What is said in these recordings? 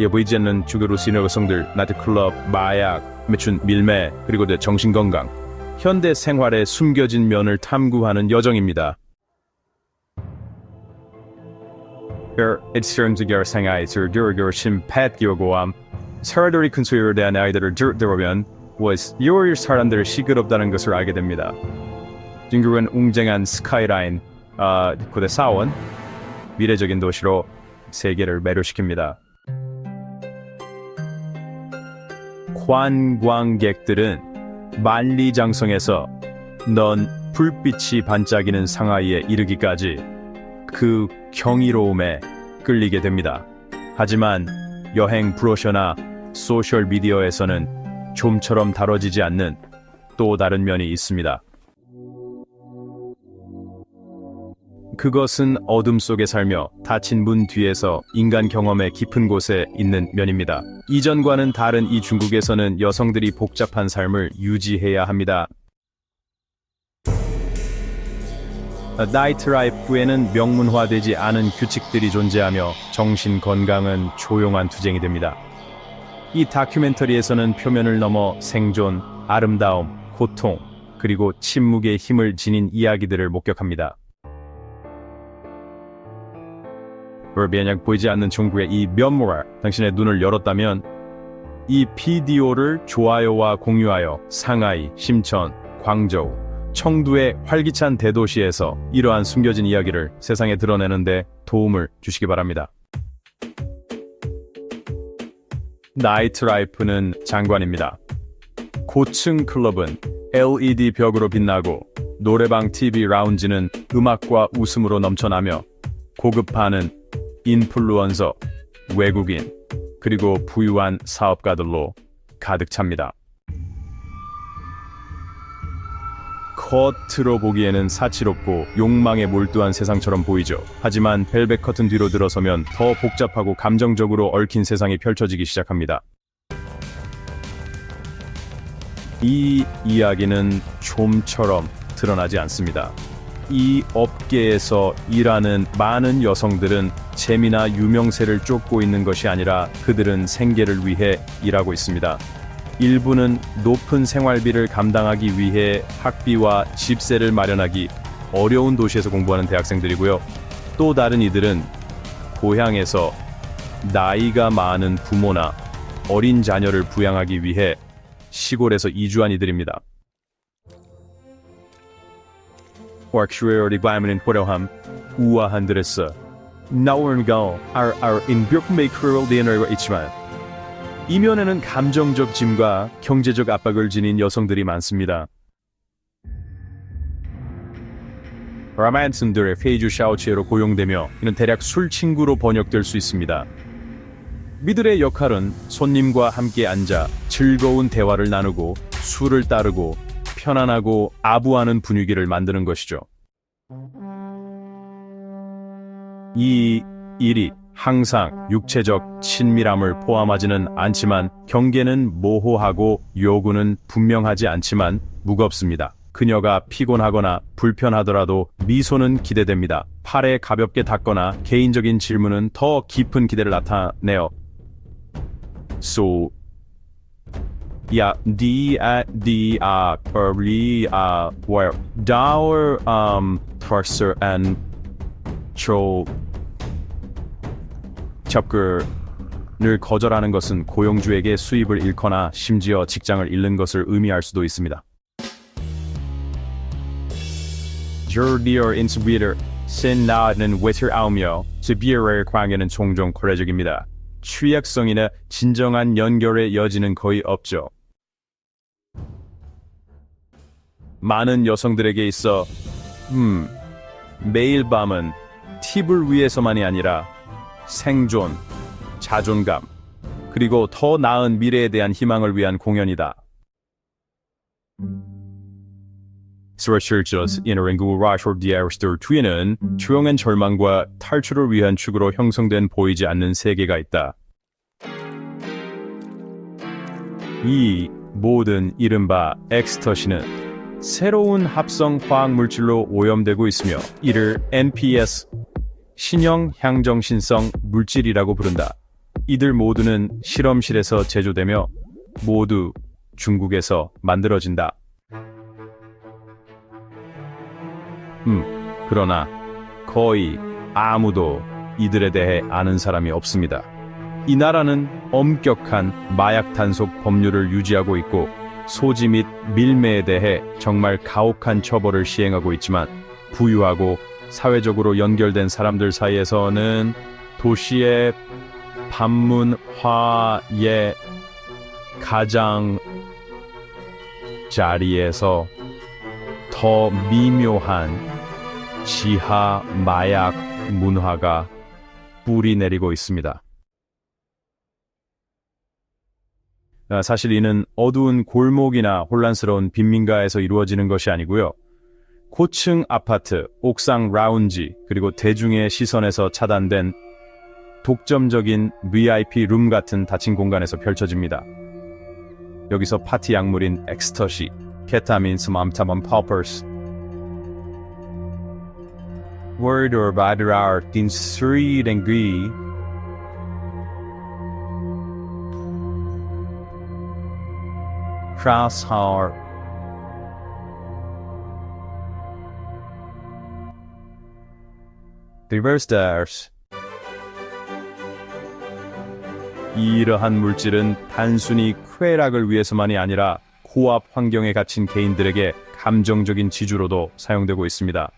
보이지 않는 주거로 시는 여성들, 나이트클럽, 마약, 매춘, 밀매, 그리고 정신건강, 현대 생활의 숨겨진 면을 탐구하는 여정입니다. 일상적인 생활에서 dur고 심폐기고함, 사람들이 큰 소리에 대한 아이들을 들어보면 요일 사람들이 시끄럽다는 것을 알게 됩니다. 중국은 웅장한 스카이라인, 고대 사원, 미래적인 도시로 세계를 매료시킵니다. 관광객들은 만리장성에서 넌 불빛이 반짝이는 상하이에 이르기까지 그 경이로움에 끌리게 됩니다. 하지만 여행 브로셔나 소셜미디어에서는 좀처럼 다뤄지지 않는 또 다른 면이 있습니다. 그것은 어둠 속에 살며 닫힌 문 뒤에서 인간 경험의 깊은 곳에 있는 면입니다. 이전과는 다른 이 중국에서는 여성들이 복잡한 삶을 유지해야 합니다. 나이트라이프에는 명문화되지 않은 규칙들이 존재하며 정신 건강은 조용한 투쟁이 됩니다. 이 다큐멘터리에서는 표면을 넘어 생존, 아름다움, 고통, 그리고 침묵의 힘을 지닌 이야기들을 목격합니다. 만약 보이지 않는 중국의 이 면모가 당신의 눈을 열었다면 이 비디오를 좋아요와 공유하여 상하이, 심천, 광저우, 청두의 활기찬 대도시에서 이러한 숨겨진 이야기를 세상에 드러내는데 도움을 주시기 바랍니다. 나이트라이프는 장관입니다. 고층 클럽은 LED 벽으로 빛나고 노래방 TV 라운지는 음악과 웃음으로 넘쳐나며 고급파는 인플루언서, 외국인, 그리고 부유한 사업가들로 가득 찹니다. 겉으로 보기에는 사치롭고 욕망에 몰두한 세상처럼 보이죠. 하지만 벨벳 커튼 뒤로 들어서면 더 복잡하고 감정적으로 얽힌 세상이 펼쳐지기 시작합니다. 이 이야기는 좀처럼 드러나지 않습니다. 이 업계에서 일하는 많은 여성들은 재미나 유명세를 쫓고 있는 것이 아니라 그들은 생계를 위해 일하고 있습니다. 일부는 높은 생활비를 감당하기 위해 학비와 집세를 마련하기 어려운 도시에서 공부하는 대학생들이고요. 또 다른 이들은 고향에서 나이가 많은 부모나 어린 자녀를 부양하기 위해 시골에서 이주한 이들입니다. 왁슈어리 바이문은 호려함 우아한 드레스 나오는가 인벽메이크를 내놓고 있지만 이면에는 감정적 짐과 경제적 압박을 지닌 여성들이 많습니다. 라만슨들의 페이주 샤오치에로 고용되며 이는 대략 술 친구로 번역될 수 있습니다. 이들의 역할은 손님과 함께 앉아 즐거운 대화를 나누고 술을 따르고 편안하고 아부하는 분위기를 만드는 것이죠. 이 일이 항상 육체적 친밀함을 포함하지는 않지만 경계는 모호하고 요구는 분명하지 않지만 무겁습니다. 그녀가 피곤하거나 불편하더라도 미소는 기대됩니다. 팔에 가볍게 닿거나 개인적인 질문은 더 깊은 기대를 나타내요. So, yeah, where our person and 접근을 거절하는 것은 고용주에게 수입을 잃거나 심지어 직장을 잃는 것을 의미할 수도 있습니다. Dear 인스비터 신나는 외출하며 집비의 관계는 종종 거래적입니다. 취약성이나 진정한 연결의 여지는 거의 없죠. 많은 여성들에게 있어 매일 밤은 팁을 위해서만이 아니라 생존, 자존감, 그리고 더 나은 미래에 대한 희망을 위한 공연이다. 스웨셔츠 이너링구 라쇼 디아르스터 뒤에는 조용한 절망과 탈출을 위한 축으로 형성된 보이지 않는 세계가 있다. 이 모든 이른바 엑스터시는 새로운 합성 화학 물질로 오염되고 있으며 이를 NPS 신형 향정신성 물질이라고 부른다. 이들 모두는 실험실에서 제조되며 모두 중국에서 만들어진다. 그러나 거의 아무도 이들에 대해 아는 사람이 없습니다. 이 나라는 엄격한 마약 단속 법률을 유지하고 있고 소지 및 밀매에 대해 정말 가혹한 처벌을 시행하고 있지만 부유하고 사회적으로 연결된 사람들 사이에서는 도시의 반문화의 가장 자리에서 더 미묘한 지하 마약 문화가 뿌리 내리고 있습니다. 사실 이는 어두운 골목이나 혼란스러운 빈민가에서 이루어지는 것이 아니고요. 고층 아파트, 옥상 라운지, 그리고 대중의 시선에서 차단된 독점적인 VIP 룸 같은 닫힌 공간에서 펼쳐집니다. 여기서 파티 약물인 엑스터시, 케타민, 스맘타만 퍼퍼스, Word 바드라르 딘스리랭귀 크라스하르 디버스다스 이러한 물질은 단순히 쾌락을 위해서만이 아니라 고압 환경에 갇힌 개인들에게 감정적인 지주로도 사용되고 있습니다.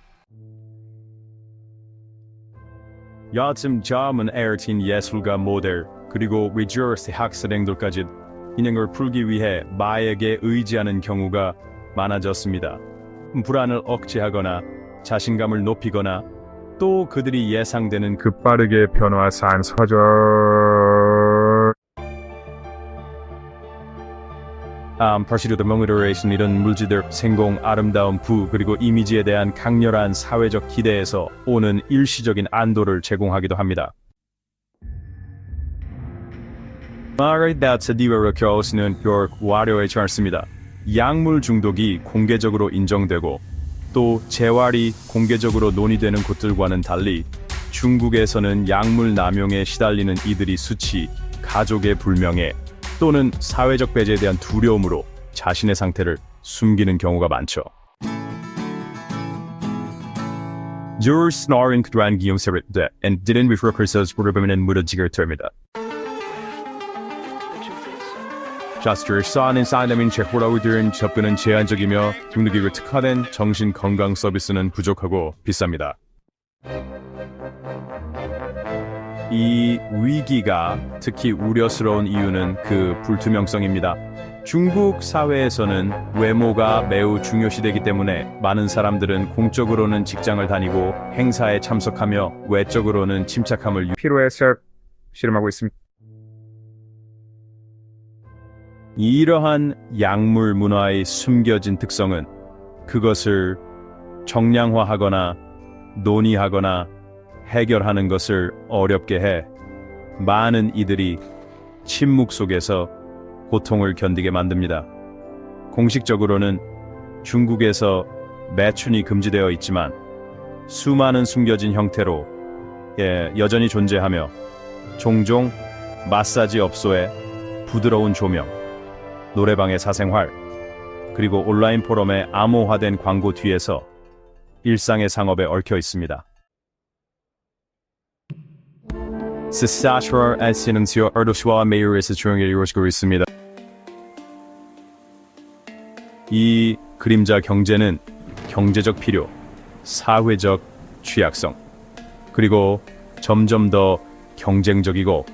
요즘 젊은 에어틴 예술가 모델 그리고 리저스 학생들까지 인형을 풀기 위해 마약에 의지하는 경우가 많아졌습니다. 불안을 억제하거나 자신감을 높이거나 또 그들이 예상되는 빠르게 변화한 사절 퍼시루드 몽이더레이션 이런 물질들 성공, 아름다움, 부 그리고 이미지에 대한 강렬한 사회적 기대에서 오는 일시적인 안도를 제공하기도 합니다. 마르다츠디웨르 교수는 결국 화려하지 않습니다. 약물 중독이 공개적으로 인정되고 또 재활이 공개적으로 논의되는 곳들과는 달리 중국에서는 약물 남용에 시달리는 이들이 수치, 가족의 불명예 또는 사회적 배제에 대한 두려움으로 자신의 상태를 숨기는 경우가 많죠. Jursnaren 그러한 기용세를 and didn't refer herself 부르면은 무너지게 됩니다. 자스트를 쌓는 사람인 제호라우들은 접근은 제한적이며 중독에게 특화된 정신 건강 서비스는 부족하고 비쌉니다. 이 위기가 특히 우려스러운 이유는 그 불투명성입니다. 중국 사회에서는 외모가 매우 중요시되기 때문에 많은 사람들은 공적으로는 직장을 다니고 행사에 참석하며 외적으로는 침착함을 필요해서 실험하고 있습니다. 이러한 약물 문화의 숨겨진 특성은 그것을 정량화하거나 논의하거나 해결하는 것을 어렵게 해 많은 이들이 침묵 속에서 고통을 견디게 만듭니다. 공식적으로는 중국에서 매춘이 금지되어 있지만 수많은 숨겨진 형태로 여전히 존재하며 종종 마사지 업소의 부드러운 조명, 노래방의 사생활, 그리고 온라인 포럼의 암호화된 광고 뒤에서 일상의 상업에 얽혀 있습니다. 스사트라 에시는시오 어르시와 메이르에서 조용히 이루어지고 있습니다. 이 그림자 경제는 경제적 필요, 사회적 취약성, 그리고 점점 더 경쟁적이고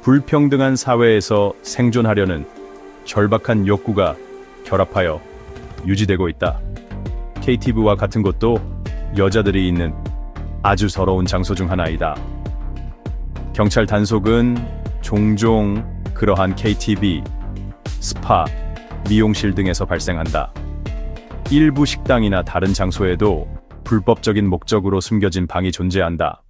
불평등한 사회에서 생존하려는 절박한 욕구가 결합하여 유지되고 있다. KTV와 같은 곳도 여자들이 있는 아주 더러운 장소 중 하나이다. 경찰 단속은 종종 그러한 KTV, 스파, 미용실 등에서 발생한다. 일부 식당이나 다른 장소에도 불법적인 목적으로 숨겨진 방이 존재한다.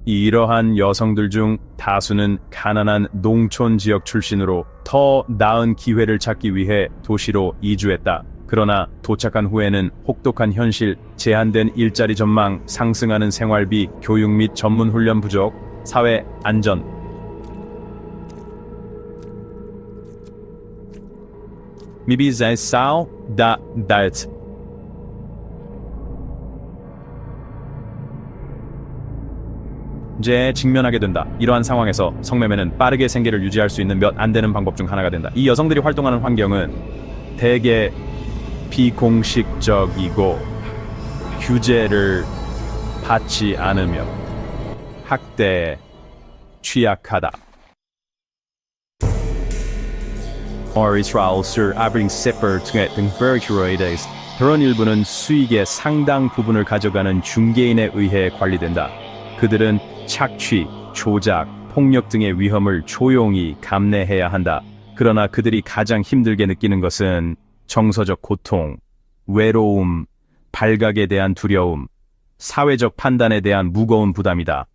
이러한 여성들 중 다수는 가난한 농촌 지역 출신으로 더 나은 기회를 찾기 위해 도시로 이주했다. 그러나 도착한 후에는 혹독한 현실, 제한된 일자리 전망, 상승하는 생활비, 교육 및 전문 훈련 부족, 사회 안전, 미비자의 싸우 다 다이트 제 직면하게 된다. 이러한 상황에서 성매매는 빠르게 생계를 유지할 수 있는 몇 안 되는 방법 중 하나가 된다. 이 여성들이 활동하는 환경은 대개 비공식적이고 규제를 받지 않으며 학대에 취약하다. 이스라엘 술 아브링 세퍼 등 버큐로이드 그런 일부는 수익의 상당 부분을 가져가는 중개인에 의해 관리된다. 그들은 착취, 조작, 폭력 등의 위험을 조용히 감내해야 한다. 그러나 그들이 가장 힘들게 느끼는 것은 정서적 고통, 외로움, 발각에 대한 두려움, 사회적 판단에 대한 무거운 부담이다.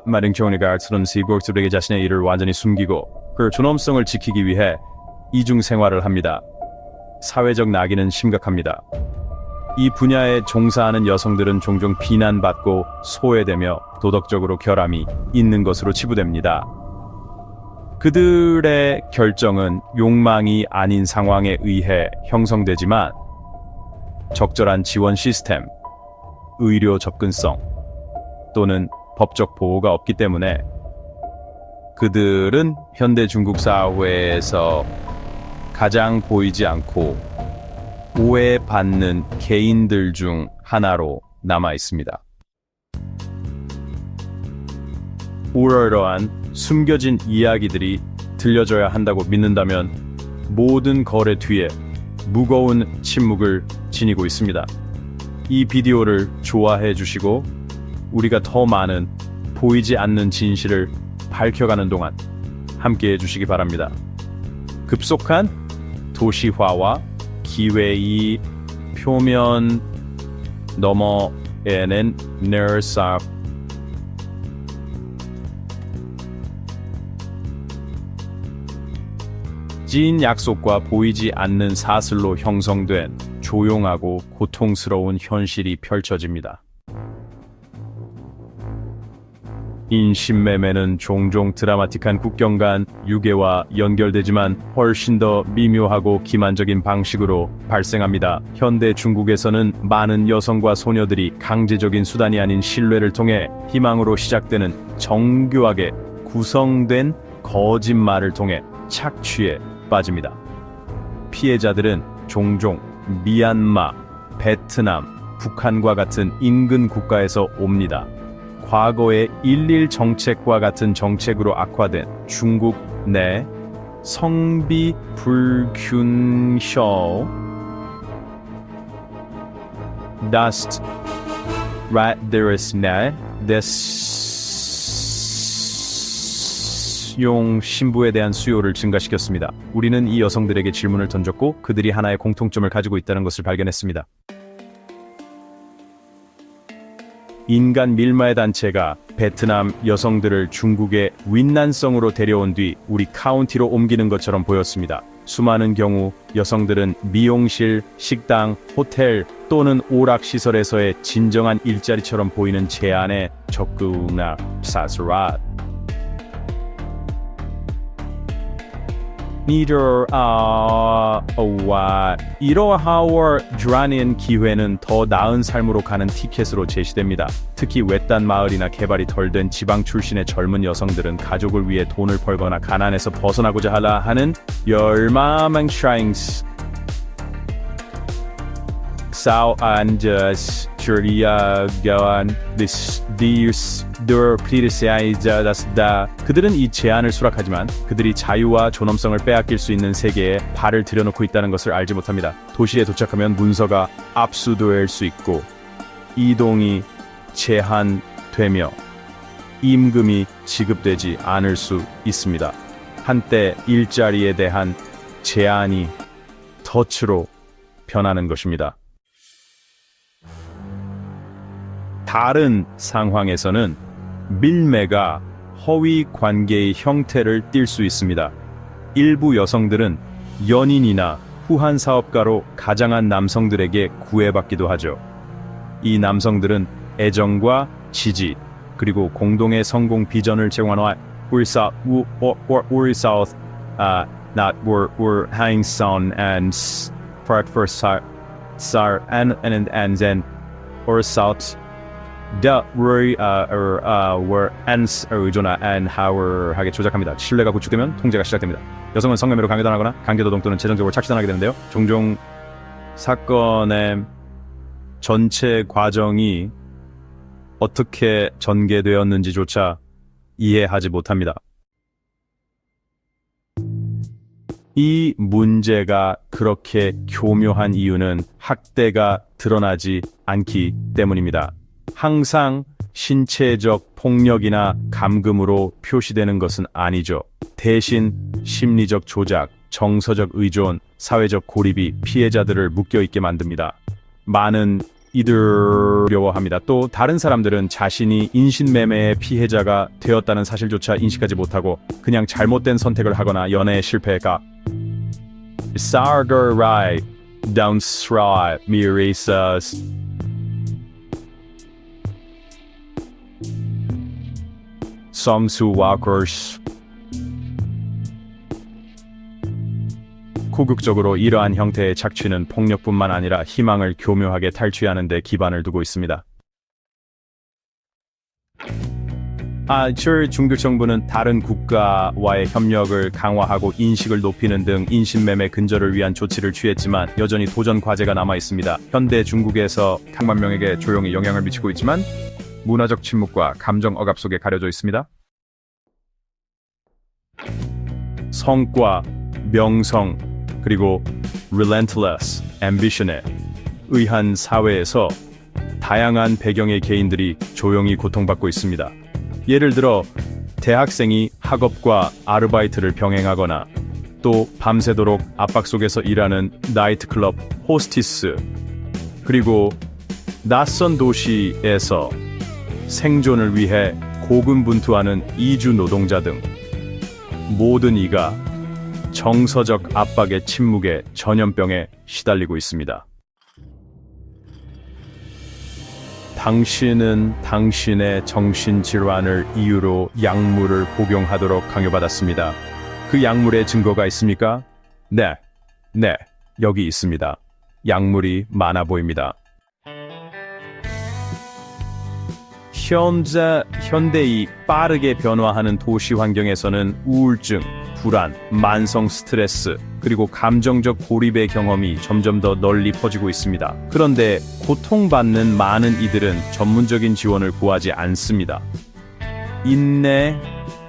많은 경우가 그런 시국들에게 자신의 일을 완전히 숨기고 그 존엄성을 지키기 위해 이중 생활을 합니다. 사회적 낙인은 심각합니다. 이 분야에 종사하는 여성들은 종종 비난받고 소외되며 도덕적으로 결함이 있는 것으로 치부됩니다. 그들의 결정은 욕망이 아닌 상황에 의해 형성되지만 적절한 지원 시스템, 의료 접근성 또는 법적 보호가 없기 때문에 그들은 현대 중국 사회에서 가장 보이지 않고 오해받는 개인들 중 하나로 남아 있습니다. 이러한 숨겨진 이야기들이 들려줘야 한다고 믿는다면 모든 거래 뒤에 무거운 침묵을 지니고 있습니다. 이 비디오를 좋아해 주시고 우리가 더 많은 보이지 않는 진실을 밝혀가는 동안 함께 해주시기 바랍니다. 급속한 도시화와 기회의 표면 너머에는 ner사 진 약속과 보이지 않는 사슬로 형성된 조용하고 고통스러운 현실이 펼쳐집니다. 인신매매는 종종 드라마틱한 국경 간 유괴와 연결되지만 훨씬 더 미묘하고 기만적인 방식으로 발생합니다. 현대 중국에서는 많은 여성과 소녀들이 강제적인 수단이 아닌 신뢰를 통해 희망으로 시작되는 정교하게 구성된 거짓말을 통해 착취에 빠집니다. 피해자들은 종종 미얀마, 베트남, 북한과 같은 인근 국가에서 옵니다. 과거의 11 정책과 같은 정책으로 악화된 중국 내 성비 불균형 다스트 라데르스네 데스용 신부에 대한 수요를 증가시켰습니다. 우리는 이 여성들에게 질문을 던졌고 그들이 하나의 공통점을 가지고 있다는 것을 발견했습니다. 인간 밀매 단체가 베트남 여성들을 중국의 윈난성으로 데려온 뒤 우리 카운티로 옮기는 것처럼 보였습니다. 수많은 경우 여성들은 미용실, 식당, 호텔 또는 오락시설에서의 진정한 일자리처럼 보이는 제안에 적극나 사스랏. 이러하워 드라니엔 기회는 더 나은 삶으로 가는 티켓으로 제시됩니다. 특히 외딴 마을이나 개발이 덜 된 지방 출신의 젊은 여성들은 가족을 위해 돈을 벌거나 가난에서 벗어나고자 하는 열망맹샤잉스 Sao Andes Churiagan 그들은 이 제안을 수락하지만 그들이 자유와 존엄성을 빼앗길 수 있는 세계에 발을 들여놓고 있다는 것을 알지 못합니다. 도시에 도착하면 문서가 압수될 수 있고 이동이 제한되며 임금이 지급되지 않을 수 있습니다. 한때 일자리에 대한 제한이 덫으로 변하는 것입니다. 다른 상황에서는 밀매가 허위 관계의 형태를 띨 수 있습니다. 일부 여성들은 연인이나 후한 사업가로 가장한 남성들에게 구애받기도 하죠. 이 남성들은 애정과 지지, 그리고 공동의 성공 비전을 제공하는 우리 South, not we're hanging son and for sar and then or South the were ends 의존하 and howe하게 조작합니다. 신뢰가 구축되면 통제가 시작됩니다. 여성은 성매매로 강요당하거나 강제노동 또는 재정적으로 착취당하게 되는데요. 종종 사건의 전체 과정이 어떻게 전개되었는지조차 이해하지 못합니다. 이 문제가 그렇게 교묘한 이유는 학대가 드러나지 않기 때문입니다. 항상 신체적 폭력이나 감금으로 표시되는 것은 아니죠. 대신 심리적 조작, 정서적 의존, 사회적 고립이 피해자들을 묶여있게 만듭니다. 많은 이들 두려워합니다. 또 다른 사람들은 자신이 인신매매의 피해자가 되었다는 사실조차 인식하지 못하고 그냥 잘못된 선택을 하거나 연애에 실패가 사르거라이 다운스라 미리사스 섬수와커스 궁극적으로 이러한 형태의 착취는 폭력뿐만 아니라 희망을 교묘하게 탈취하는 데 기반을 두고 있습니다. 중국 정부는 다른 국가와의 협력을 강화하고 인식을 높이는 등 인신매매 근절을 위한 조치를 취했지만 여전히 도전 과제가 남아 있습니다. 현대 중국에서 100만 명에게 조용히 영향을 미치고 있지만 문화적 침묵과 감정 억압 속에 가려져 있습니다. 성과, 명성, 그리고 relentless ambition에 의한 사회에서 다양한 배경의 개인들이 조용히 고통받고 있습니다. 예를 들어 대학생이 학업과 아르바이트를 병행하거나 또 밤새도록 압박 속에서 일하는 나이트클럽 호스티스, 그리고 낯선 도시에서 생존을 위해 고군분투하는 이주 노동자 등 모든 이가 정서적 압박의 침묵에 전염병에 시달리고 있습니다. 당신은 당신의 정신질환을 이유로 약물을 복용하도록 강요받았습니다. 그 약물의 증거가 있습니까? 네, 여기 있습니다. 약물이 많아 보입니다. 현대이 빠르게 변화하는 도시 환경에서는 우울증, 불안, 만성 스트레스, 그리고 감정적 고립의 경험이 점점 더 널리 퍼지고 있습니다. 그런데 고통받는 많은 이들은 전문적인 지원을 구하지 않습니다. 인내,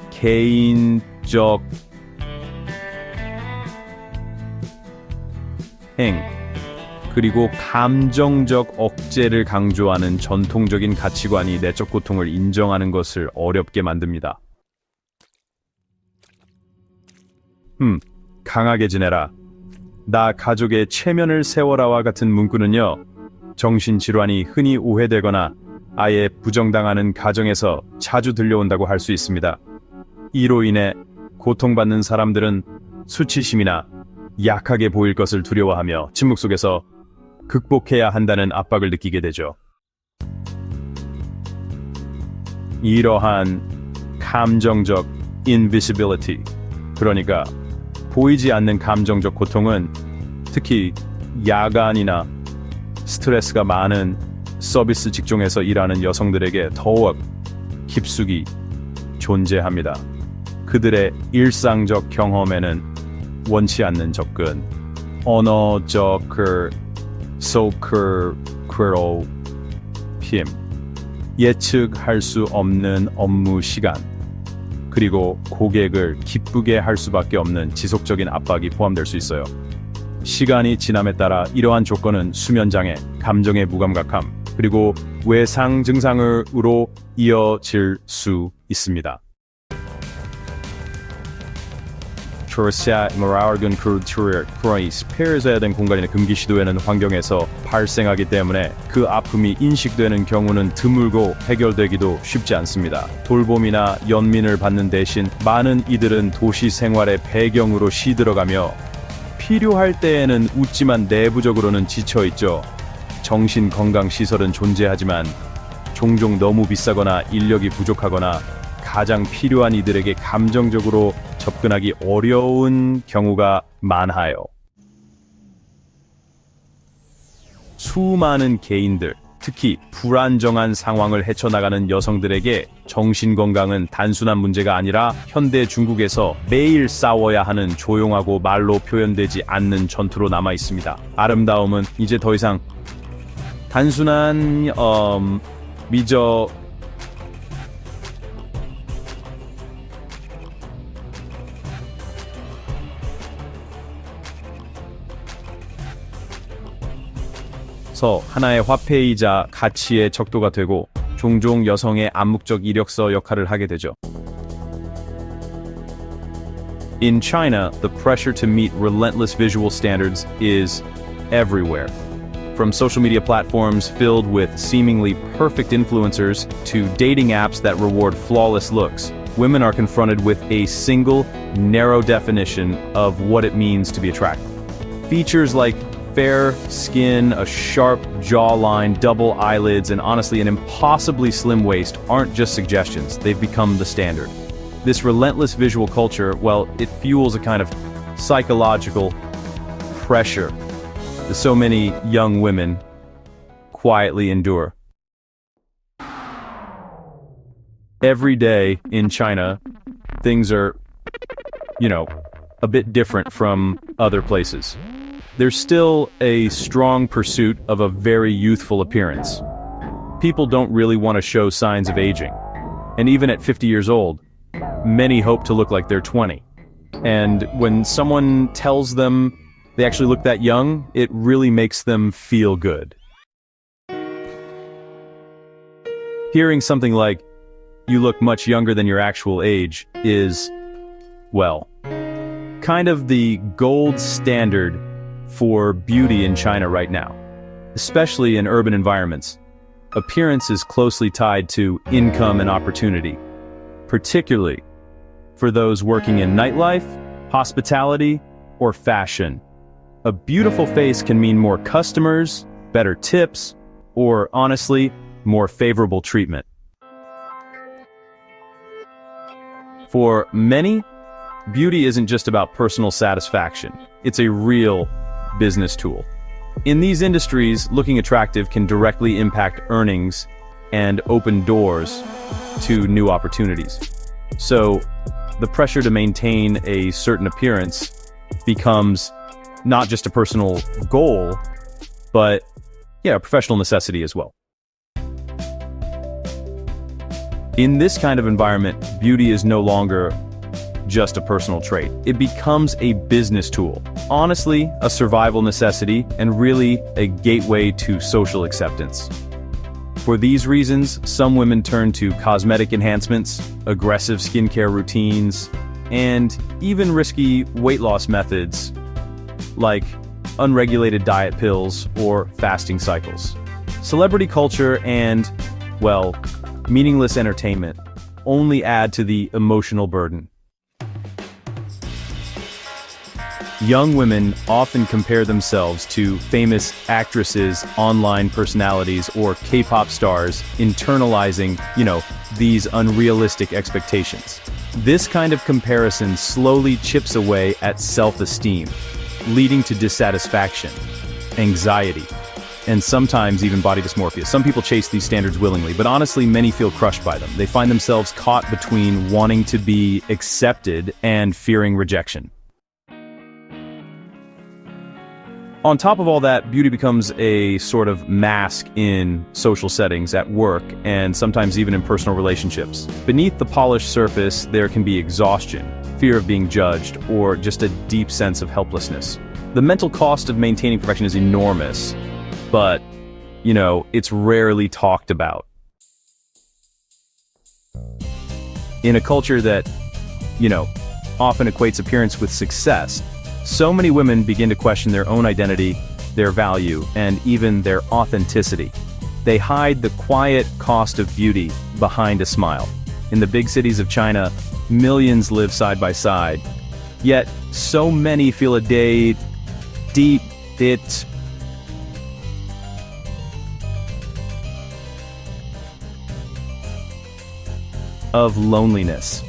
개인적 그리고 감정적 억제를 강조하는 전통적인 가치관이 내적 고통을 인정하는 것을 어렵게 만듭니다. 강하게 지내라. 나 가족의 체면을 세워라와 같은 문구는요, 정신질환이 흔히 오해되거나 아예 부정당하는 가정에서 자주 들려온다고 할 수 있습니다. 이로 인해 고통받는 사람들은 수치심이나 약하게 보일 것을 두려워하며 침묵 속에서 극복해야 한다는 압박을 느끼게 되죠. 이러한 감정적 invisibility, 그러니까 보이지 않는 감정적 고통은 특히 야간이나 스트레스가 많은 서비스 직종에서 일하는 여성들에게 더욱 깊숙이 존재합니다. 그들의 일상적 경험에는 원치 않는 접근, 언어적 괴롭힘, 예측할 수 없는 업무 시간, 그리고 고객을 기쁘게 할 수밖에 없는 지속적인 압박이 포함될 수 있어요. 시간이 지남에 따라 이러한 조건은 수면장애, 감정의 무감각함, 그리고 외상 증상으로 이어질 수 있습니다. 폐쇄해야 된 공간이나 금기 시도에는 환경에서 발생하기 때문에 그 아픔이 인식되는 경우는 드물고 해결되기도 쉽지 않습니다. 돌봄이나 연민을 받는 대신 많은 이들은 도시 생활의 배경으로 시들어가며 필요할 때에는 웃지만 내부적으로는 지쳐있죠. 정신건강시설은 존재하지만 종종 너무 비싸거나 인력이 부족하거나 가장 필요한 이들에게 감정적으로 접근하기 어려운 경우가 많아요. 수많은 개인들, 특히 불안정한 상황을 헤쳐나가는 여성들에게 정신건강은 단순한 문제가 아니라 현대 중국에서 매일 싸워야 하는 조용하고 말로 표현되지 않는 전투로 남아 있습니다. 아름다움은 이제 더 이상 단순한 미저 하나의 화폐이자 가치의 척도가 되고 종종 여성의 암묵적 이력서 역할을 하게 되죠. In China, the pressure to meet relentless visual standards is everywhere. From social media platforms filled with seemingly perfect influencers to dating apps that reward flawless looks, women are confronted with a single, narrow definition of what it means to be attractive. Features like fair skin, a sharp jawline, double eyelids, and honestly an impossibly slim waist aren't just suggestions, they've become the standard. This relentless visual culture, well, it fuels a kind of psychological pressure that so many young women quietly endure. Every day in China, things are, a bit different from other places. There's still a strong pursuit of a very youthful appearance. People don't really want to show signs of aging. And even at 50 years old, many hope to look like they're 20. And when someone tells them they actually look that young, it really makes them feel good. Hearing something like, "You look much younger than your actual age," is, well, kind of the gold standard for beauty in China right now, especially in urban environments. Appearance is closely tied to income and opportunity, particularly for those working in nightlife, hospitality, or fashion. A beautiful face can mean more customers, better tips, or honestly, more favorable treatment. For many, beauty isn't just about personal satisfaction. It's a real business tool. In these industries, looking attractive can directly impact earnings and open doors to new opportunities. So, the pressure to maintain a certain appearance becomes not just a personal goal, but, a professional necessity as well. In this kind of environment, beauty is no longer just a personal trait. It becomes a business tool. Honestly, a survival necessity, and really a gateway to social acceptance. For these reasons, some women turn to cosmetic enhancements, aggressive skincare routines, and even risky weight loss methods like unregulated diet pills or fasting cycles. Celebrity culture and, meaningless entertainment only add to the emotional burden. Young women often compare themselves to famous actresses, online personalities, or K-pop stars, internalizing, these unrealistic expectations. This kind of comparison slowly chips away at self-esteem, leading to dissatisfaction, anxiety, and sometimes even body dysmorphia. Some people chase these standards willingly, but honestly, many feel crushed by them. They find themselves caught between wanting to be accepted and fearing rejection. On top of all that, beauty becomes a sort of mask in social settings, at work, and sometimes even in personal relationships. Beneath the polished surface, there can be exhaustion, fear of being judged, or just a deep sense of helplessness. The mental cost of maintaining perfection is enormous, but, it's rarely talked about. In a culture that, often equates appearance with success, so many women begin to question their own identity, their value, and even their authenticity. They hide the quiet cost of beauty behind a smile. In the big cities of China, millions live side by side. Yet, so many feel a day deep pit of loneliness.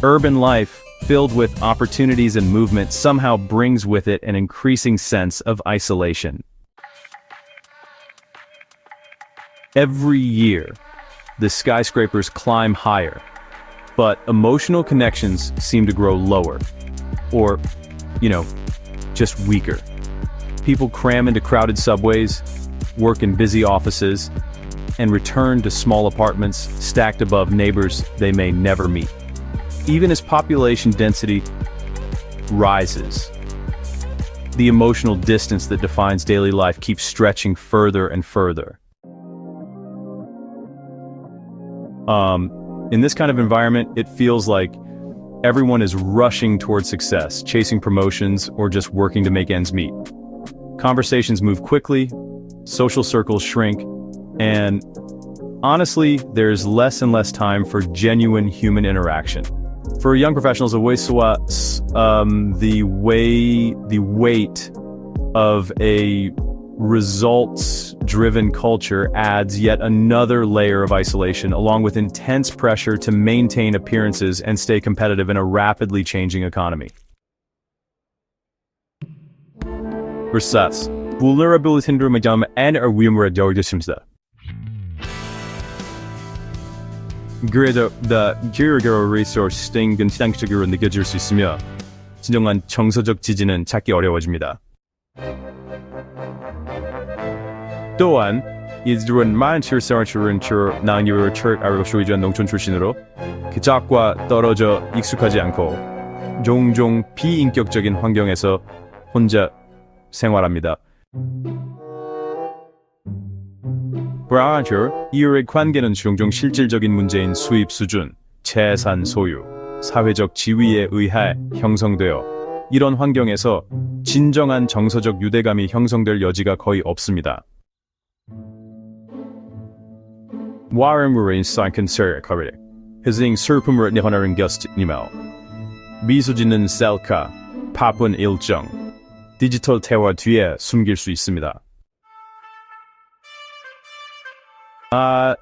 Urban life, filled with opportunities and movement, somehow brings with it an increasing sense of isolation. Every year, the skyscrapers climb higher, but emotional connections seem to grow lower, or, just weaker. People cram into crowded subways, work in busy offices, and return to small apartments stacked above neighbors they may never meet. Even as population density rises, the emotional distance that defines daily life keeps stretching further and further. In this kind of environment, it feels like everyone is rushing towards success, chasing promotions, or just working to make ends meet. Conversations move quickly, social circles shrink, and honestly, there's less and less time for genuine human interaction. For young professionals, the weight of a results-driven culture adds yet another layer of isolation, along with intense pressure to maintain appearances and stay competitive in a rapidly changing economy. Resus. Vulnerability syndrome and 위험을 여겼습니다. 그래도 the geographical resource 등은 시장적으로 느껴질 수 있으며 진정한 정서적 지지는 찾기 어려워집니다. 또한 이들은 많은 실생활은 난이를 알고 소유주한 농촌 출신으로 그쪽과 떨어져 익숙하지 않고 종종 비인격적인 환경에서 혼자 생활합니다. 브라운처 이의 관계는 종종 실질적인 문제인 수입 수준, 재산 소유, 사회적 지위에 의해 형성되어 이런 환경에서 진정한 정서적 유대감이 형성될 여지가 거의 없습니다. 와르무린 사이컨서의 거래, 희생 슬픔을 내어나는 게스트님을 미소짓는 셀카, 바쁜 일정, 디지털 대화 뒤에 숨길 수 있습니다.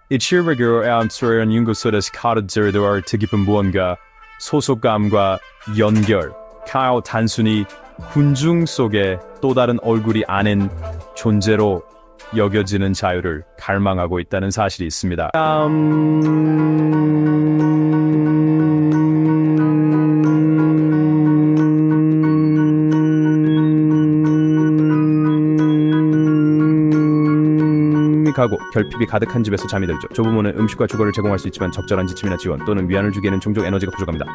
이치르고 암스러운 연구소에서 가르쳐드릴 뜻깊은 무언가, 소속감과 연결, 가요 단순히 군중 속에 또 다른 얼굴이 아닌 존재로 여겨지는 자유를 갈망하고 있다는 사실이 있습니다. 하고 결핍이 가득한 집에서 잠이 들죠. 조부모는 음식과 주거를 제공할 수 있지만 적절한 지침이나 지원 또는 위안을 주기에는 종종 에너지가 부족합니다.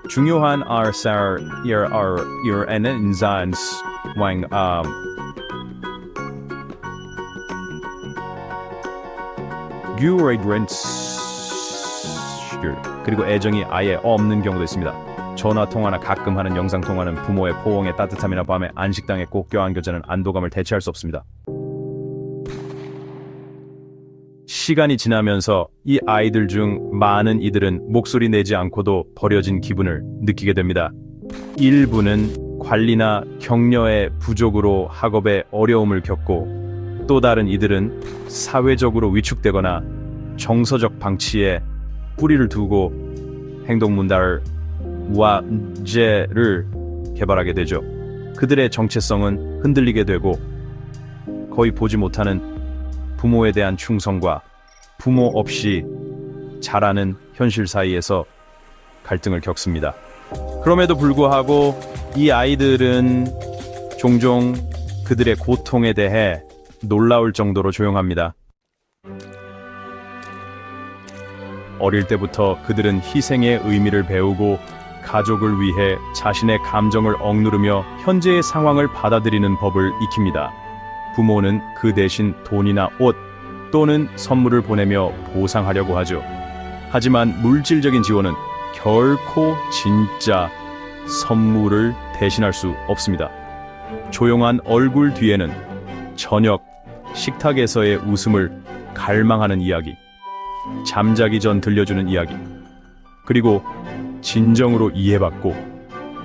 중요한 그리고 애정이 아예 없는 경우도 있습니다. 전화통화나 가끔 하는 영상통화는 부모의 포옹의 따뜻함이나 밤에 안식당에 꼭 껴안겨자는 안도감을 대체할 수 없습니다. 시간이 지나면서 이 아이들 중 많은 이들은 목소리 내지 않고도 버려진 기분을 느끼게 됩니다. 일부는 관리나 격려의 부족으로 학업에 어려움을 겪고 또 다른 이들은 사회적으로 위축되거나 정서적 방치에 뿌리를 두고 행동 문화를 와제를 개발하게 되죠. 그들의 정체성은 흔들리게 되고 거의 보지 못하는 부모에 대한 충성과 부모 없이 자라는 현실 사이에서 갈등을 겪습니다. 그럼에도 불구하고 이 아이들은 종종 그들의 고통에 대해 놀라울 정도로 조용합니다. 어릴 때부터 그들은 희생의 의미를 배우고 가족을 위해 자신의 감정을 억누르며 현재의 상황을 받아들이는 법을 익힙니다. 부모는 그 대신 돈이나 옷 또는 선물을 보내며 보상하려고 하죠. 하지만 물질적인 지원은 결코 진짜 선물을 대신할 수 없습니다. 조용한 얼굴 뒤에는 저녁 식탁에서의 웃음을 갈망하는 이야기, 잠자기 전 들려주는 이야기, 그리고 진정으로 이해받고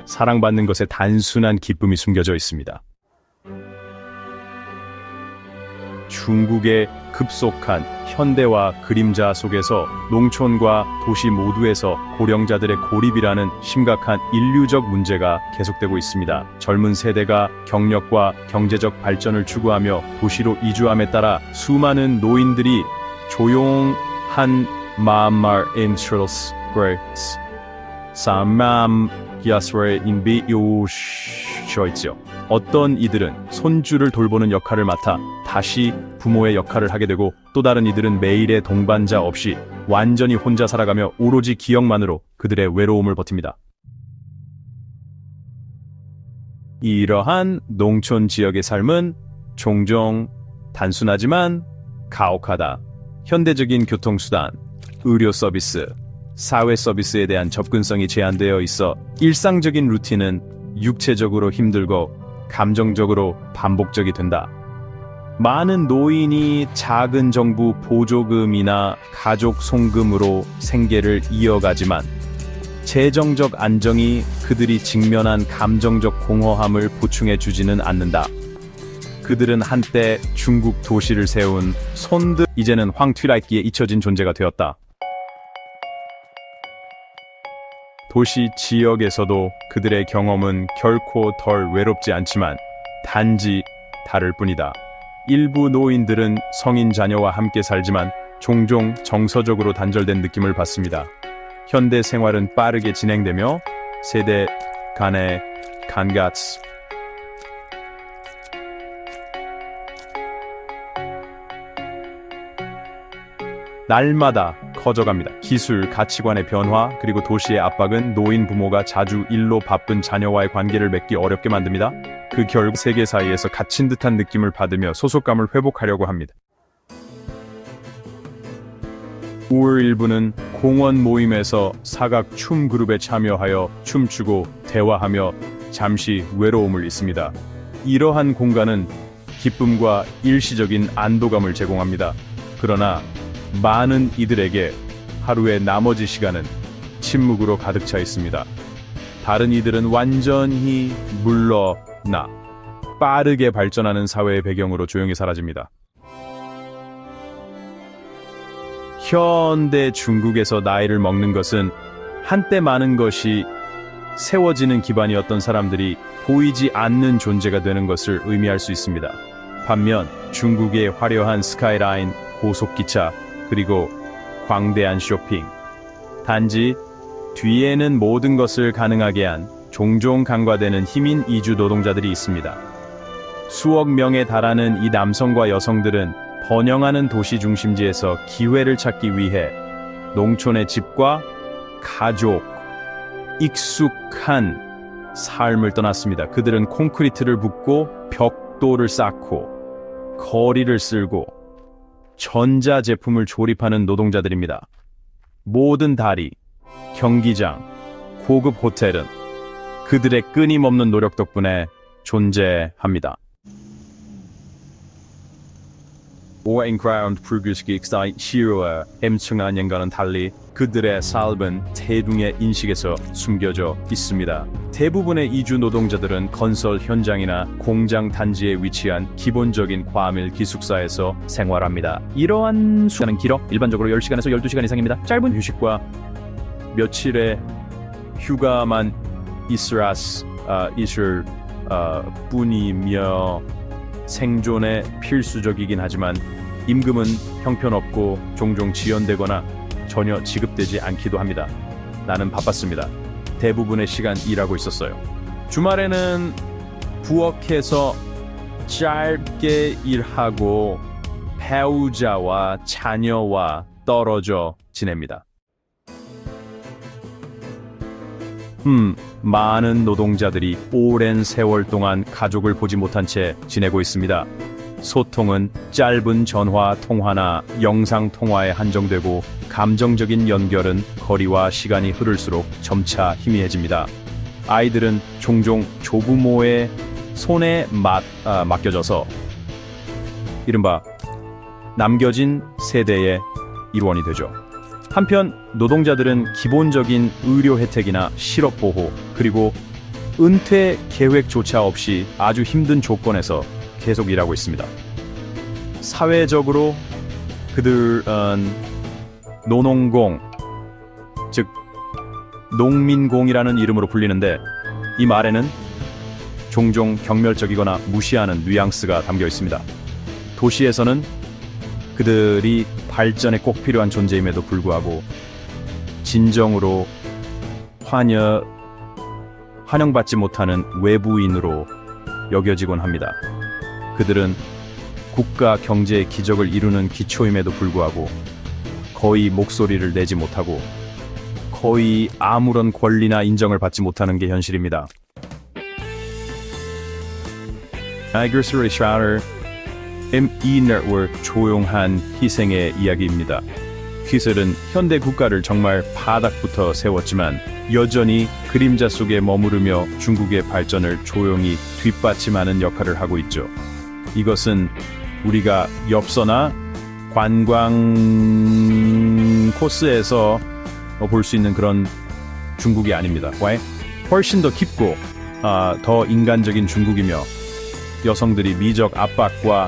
사랑받는 것에 단순한 기쁨이 숨겨져 있습니다. 중국의 급속한 현대화 그림자 속에서 농촌과 도시 모두에서 고령자들의 고립이라는 심각한 인류적 문제가 계속되고 있습니다. 젊은 세대가 경력과 경제적 발전을 추구하며 도시로 이주함에 따라 수많은 노인들이 조용한 마음을 인트로스 사맘 기아스웨 인비요셔 있죠. 어떤 이들은 손주를 돌보는 역할을 맡아 다시 부모의 역할을 하게 되고, 또 다른 이들은 매일의 동반자 없이 완전히 혼자 살아가며 오로지 기억만으로 그들의 외로움을 버팁니다. 이러한 농촌 지역의 삶은 종종 단순하지만 가혹하다. 현대적인 교통수단, 의료 서비스, 사회 서비스에 대한 접근성이 제한되어 있어 일상적인 루틴은 육체적으로 힘들고 감정적으로 반복적이 된다. 많은 노인이 작은 정부 보조금이나 가족 송금으로 생계를 이어가지만 재정적 안정이 그들이 직면한 감정적 공허함을 보충해 주지는 않는다. 그들은 한때 중국 도시를 세운 손들, 이제는 황튀라이기에 잊혀진 존재가 되었다. 도시 지역에서도 그들의 경험은 결코 덜 외롭지 않지만 단지 다를 뿐이다. 일부 노인들은 성인 자녀와 함께 살지만 종종 정서적으로 단절된 느낌을 받습니다. 현대 생활은 빠르게 진행되며 세대 간의 간가츠, 날마다 커져갑니다. 기술, 가치관의 변화, 그리고 도시의 압박은 노인 부모가 자주 일로 바쁜 자녀와의 관계를 맺기 어렵게 만듭니다. 그 결국 세계 사이에서 갇힌 듯한 느낌을 받으며 소속감을 회복하려고 합니다. 5월 일부는 공원 모임에서 사각 춤 그룹에 참여하여 춤추고 대화하며 잠시 외로움을 잊습니다. 이러한 공간은 기쁨과 일시적인 안도감을 제공합니다. 그러나 많은 이들에게 하루의 나머지 시간은 침묵으로 가득 차 있습니다. 다른 이들은 완전히 물러나 빠르게 발전하는 사회의 배경으로 조용히 사라집니다. 현대 중국에서 나이를 먹는 것은 한때 많은 것이 세워지는 기반이었던 사람들이 보이지 않는 존재가 되는 것을 의미할 수 있습니다. 반면 중국의 화려한 스카이라인, 고속기차, 그리고 광대한 쇼핑, 단지 뒤에는 모든 것을 가능하게 한 종종 간과되는 힘인 이주 노동자들이 있습니다. 수억 명에 달하는 이 남성과 여성들은 번영하는 도시 중심지에서 기회를 찾기 위해 농촌의 집과 가족, 익숙한 삶을 떠났습니다. 그들은 콘크리트를 붓고 벽돌을 쌓고 거리를 쓸고 전자제품을 조립하는 노동자들입니다. 모든 다리, 경기장, 고급 호텔은 그들의 끊임없는 노력 덕분에 존재합니다. 오인그라운드 프루규스기 익스타이 시루와 엠층한 연과는 달리 그들의 삶은 대중의 인식에서 숨겨져 있습니다. 대부분의 이주 노동자들은 건설 현장이나 공장 단지에 위치한 기본적인 과밀 기숙사에서 생활합니다. 이러한 시간은 길어 일반적으로 10시간에서 12시간 이상입니다. 짧은 휴식과 며칠의 휴가만 있을 뿐이며 생존에 필수적이긴 하지만 임금은 형편없고 종종 지연되거나 전혀 지급되지 않기도 합니다. 나는 바빴습니다. 대부분의 시간 일하고 있었어요. 주말에는 부엌에서 짧게 일하고 배우자와 자녀와 떨어져 지냅니다. 많은 노동자들이 오랜 세월 동안 가족을 보지 못한 채 지내고 있습니다. 소통은 짧은 전화 통화나 영상 통화에 한정되고 감정적인 연결은 거리와 시간이 흐를수록 점차 희미해집니다. 아이들은 종종 조부모의 손에 맡겨져서 이른바 남겨진 세대의 일원이 되죠. 한편 노동자들은 기본적인 의료 혜택이나 실업보호, 그리고 은퇴 계획조차 없이 아주 힘든 조건에서 계속 일하고 있습니다. 사회적으로 그들은 노농공, 즉 농민공이라는 이름으로 불리는데 이 말에는 종종 경멸적이거나 무시하는 뉘앙스가 담겨 있습니다. 도시에서는 그들이 발전에 꼭 필요한 존재임에도 불구하고 진정으로 환영받지 못하는 외부인으로 여겨지곤 합니다. 그들은 국가 경제의 기적을 이루는 기초임에도 불구하고 거의 목소리를 내지 못하고 거의 아무런 권리나 인정을 받지 못하는 게 현실입니다. 아이그스리 샤우터 이 네트워크 조용한 희생의 이야기입니다. 키슬은 현대 국가를 정말 바닥부터 세웠지만 여전히 그림자 속에 머무르며 중국의 발전을 조용히 뒷받침하는 역할을 하고 있죠. 이것은 우리가 엽서나 관광 코스에서 볼 수 있는 그런 중국이 아닙니다. 훨씬 더 깊고 더 인간적인 중국이며 여성들이 미적 압박과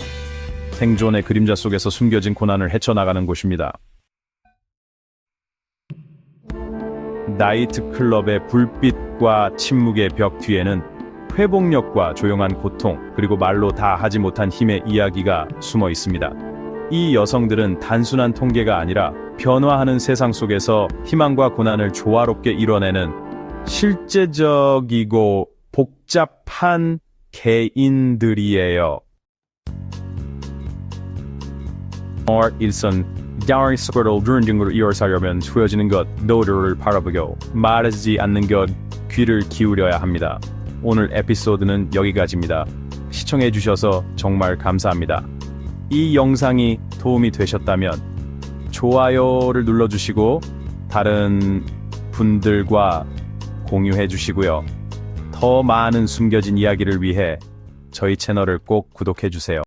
생존의 그림자 속에서 숨겨진 고난을 헤쳐나가는 곳입니다. 나이트클럽의 불빛과 침묵의 벽 뒤에는 회복력과 조용한 고통, 그리고 말로 다 하지 못한 힘의 이야기가 숨어 있습니다. 이 여성들은 단순한 통계가 아니라 변화하는 세상 속에서 희망과 고난을 조화롭게 이뤄내는 실제적이고 복잡한 개인들이에요. 일선 다른 속으로 눈등으로 이어서려면 보여지는 것 노도를 바라보고 말하지 않는 것 귀를 기울여야 합니다. 오늘 에피소드는 여기까지입니다. 시청해주셔서 정말 감사합니다. 이 영상이 도움이 되셨다면 좋아요를 눌러주시고 다른 분들과 공유해주시고요. 더 많은 숨겨진 이야기를 위해 저희 채널을 꼭 구독해주세요.